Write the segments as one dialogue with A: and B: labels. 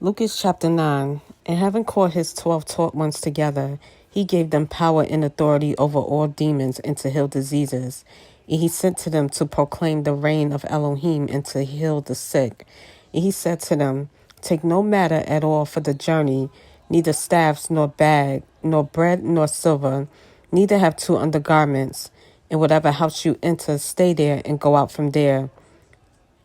A: Luqas chapter 9. And having called his 12 taught ones together, he gave them power and authority over all demons and to heal diseases. And he sent to them to proclaim the reign of Elohim and to heal the sick. And he said to them, Take no matter at all for the journey, neither staffs nor bag, nor bread nor silver, neither have two undergarments. In whatever house you enter, stay there and go out from there.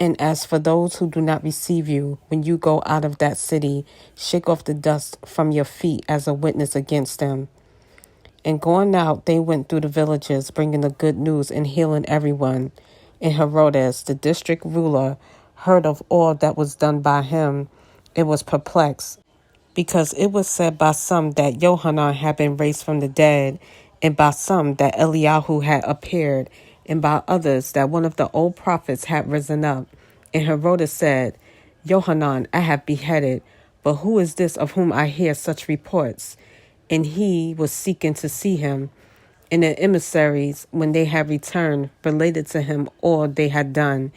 A: And as for those who do not receive you, when you go out of that city, shake off the dust from your feet as a witness against them. And going out, they went through the villages, bringing the good news and healing everyone. And Herodes, the district ruler, heard of all that was done by him, and was perplexed, because it was said by some that Johanan had been raised from the dead, and by some that Eliyahu had appeared, and by others that one of the old prophets had risen up. And Herodes said, Johanan I have beheaded, but who is this of whom I hear such reports? And he was seeking to see him. And the emissaries, when they had returned, related to him all they had done.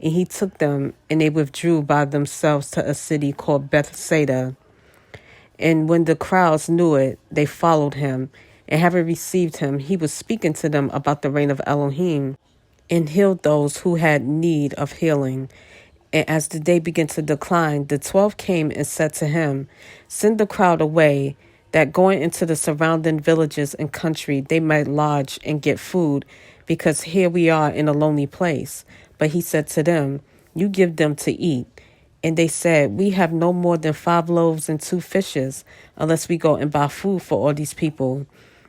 A: And he took them, and they withdrew by themselves to a city called Bethsaida. And when the crowds knew it, they followed him. And having received him, he was speaking to them about the reign of Elohim, and healed those who had need of healing. And as the day began to decline, the 12 came and said to him, Send the crowd away, that going into the surrounding villages and country they might lodge and get food, because here we are in a lonely place. But he said to them, You give them to eat. And they said, We have no more than 5 loaves and 2 fishes, unless we go and buy food for all these people.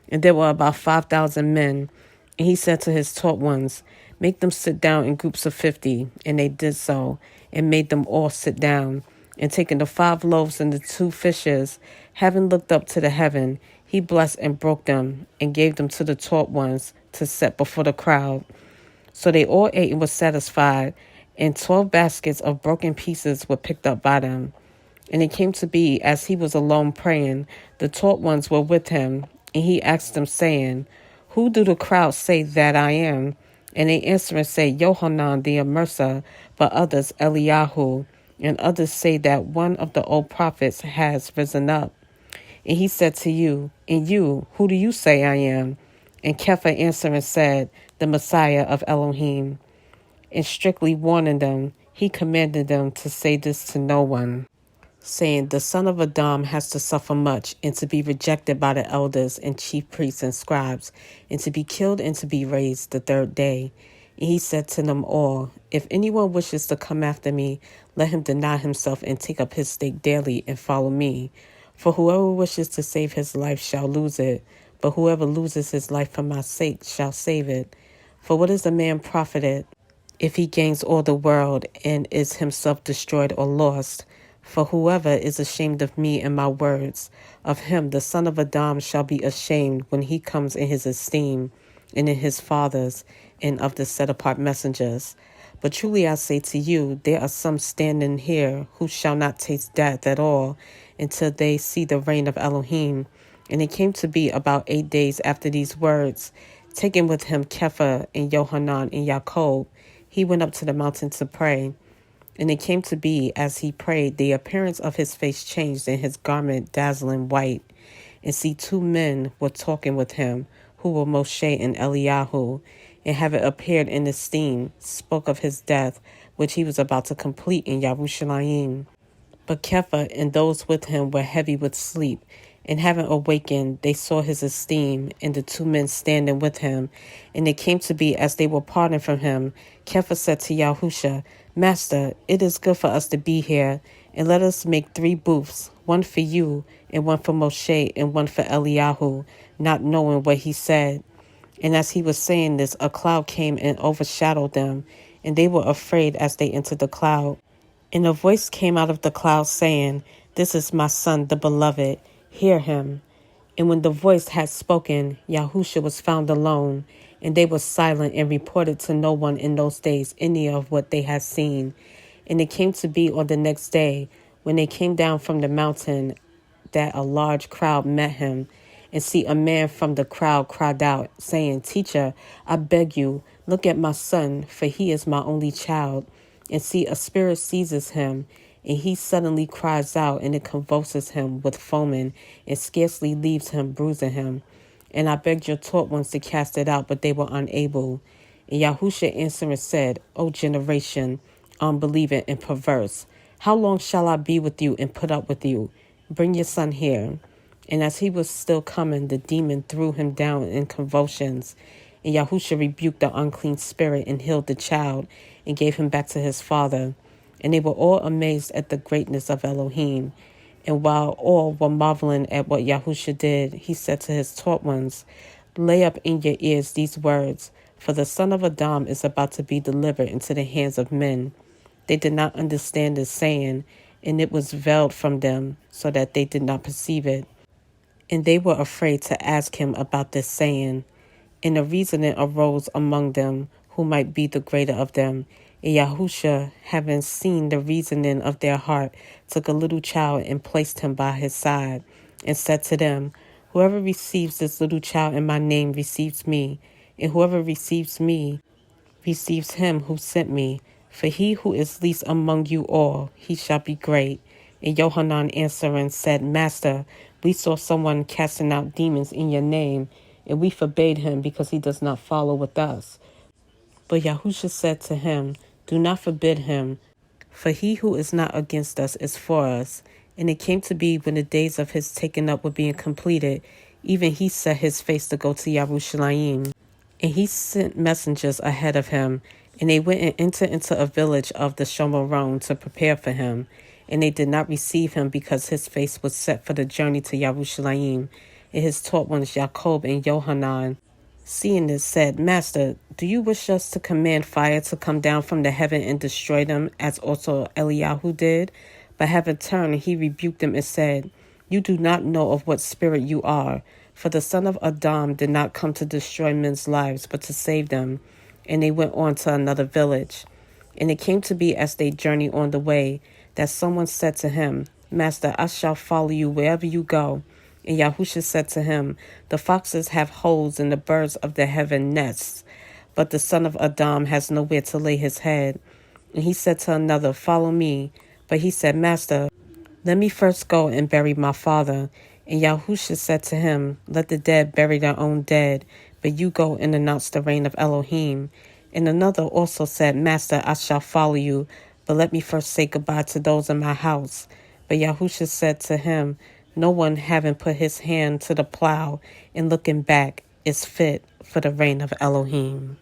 A: And there were about 5,000 men. And he said to his taught ones, Make them sit down in groups of 50. And they did so, and made them all sit down. And taking the 5 loaves and the 2 fishes, having looked up to the heaven, he blessed and broke them, and gave them to the taught ones to set before the crowd. So they all ate and were satisfied, and 12 baskets of broken pieces were picked up by them. And it came to be, as he was alone praying, the taught ones were with him, and he asked them, saying, Who do the crowd say that I am? And they answer and say, Johanan the Immerser, but others Eliyahu, and others say that one of the old prophets has risen up. And he said to you, And you, who do you say I am? And Kepha answered and said, The Messiah of Elohim. And strictly warning them, he commanded them to say this to no one, saying, The son of Adam has to suffer much, and to be rejected by the elders and chief priests and scribes, and to be killed and to be raised the 3rd day. And he said to them all, If anyone wishes to come after me, let him deny himself and take up his stake daily and follow me. For whoever wishes to save his life shall lose it, but whoever loses his life for my sake shall save it. For what is a man profited if he gains all the world and is himself destroyed or lost? For whoever is ashamed of me and my words, of him the son of Adam shall be ashamed when he comes in his esteem, and in his Father's, and of the set-apart messengers. But truly I say to you, there are some standing here who shall not taste death at all, until they see the reign of Elohim. And it came to be about 8 days after these words, taking with him Kepha and Johanan and Jacob, he went up to the mountain to pray. And it came to be, as he prayed, the appearance of his face changed, and his garment dazzling white. And see, 2 men were talking with him, who were Moshe and Eliyahu, and having appeared in esteem, spoke of his death, which he was about to complete in Yerushalayim. But Kepha and those with him were heavy with sleep, and having awakened, they saw his esteem, and the 2 men standing with him. And it came to be, as they were parting from him, Kepha said to Yahusha, Master, it is good for us to be here, and let us make 3 booths, one for you, and one for Moshe, and one for Eliyahu, not knowing what he said. And as he was saying this, a cloud came and overshadowed them, and they were afraid as they entered the cloud. And a voice came out of the cloud saying, This is my son, the beloved. Hear him. And when the voice had spoken, Yahusha was found alone, and they were silent and reported to no one in those days any of what they had seen. And it came to be on the next day, when they came down from the mountain, that a large crowd met him. And see, a man from the crowd cried out, saying, Teacher, I beg you, look at my son, for he is my only child. And see, a spirit seizes him, And he suddenly cries out, and it convulses him with foaming, and scarcely leaves him, bruising him. And I begged your taught ones to cast it out, but they were unable. And Yahusha answering said, O generation, unbelieving and perverse, how long shall I be with you and put up with you? Bring your son here. And as he was still coming, the demon threw him down in convulsions. And Yahusha rebuked the unclean spirit and healed the child and gave him back to his father. And they were all amazed at the greatness of Elohim. And while all were marveling at what Yahusha did, he said to his taught ones, Lay up in your ears these words, for the son of Adam is about to be delivered into the hands of men. They did not understand this saying, and it was veiled from them, so that they did not perceive it. And they were afraid to ask him about this saying. And a reasoning arose among them, who might be the greater of them. And Yahusha, having seen the reasoning of their heart, took a little child and placed him by his side, and said to them, Whoever receives this little child in my name receives me, and whoever receives me receives him who sent me. For he who is least among you all, he shall be great. And Yohanan answering said, Master, we saw someone casting out demons in your name, and we forbade him because he does not follow with us. But Yahusha said to him, Do not forbid him, for he who is not against us is for us. And it came to be when the days of his taking up were being completed, even he set his face to go to Yerushalayim. And he sent messengers ahead of him, and they went and entered into a village of the Shomeron to prepare for him. And they did not receive him because his face was set for the journey to Yerushalayim. And his taught ones, Jacob and Yohanan, seeing this, said, Master, do you wish us to command fire to come down from the heaven and destroy them, as also Eliyahu did? But having turned, he rebuked them and said, You do not know of what spirit you are, for the son of Adam did not come to destroy men's lives, but to save them. And they went on to another village. And it came to be as they journeyed on the way, that someone said to him, Master, I shall follow you wherever you go. And Yahusha said to him, The foxes have holes and the birds of the heaven nests, but the son of Adam has nowhere to lay his head. And he said to another, Follow me. But he said, Master, let me first go and bury my father. And Yahusha said to him, Let the dead bury their own dead, but you go and announce the reign of Elohim. And another also said, Master, I shall follow you, but let me first say goodbye to those in my house. But Yahusha said to him, No one having put his hand to the plow and looking back is fit for the reign of Elohim.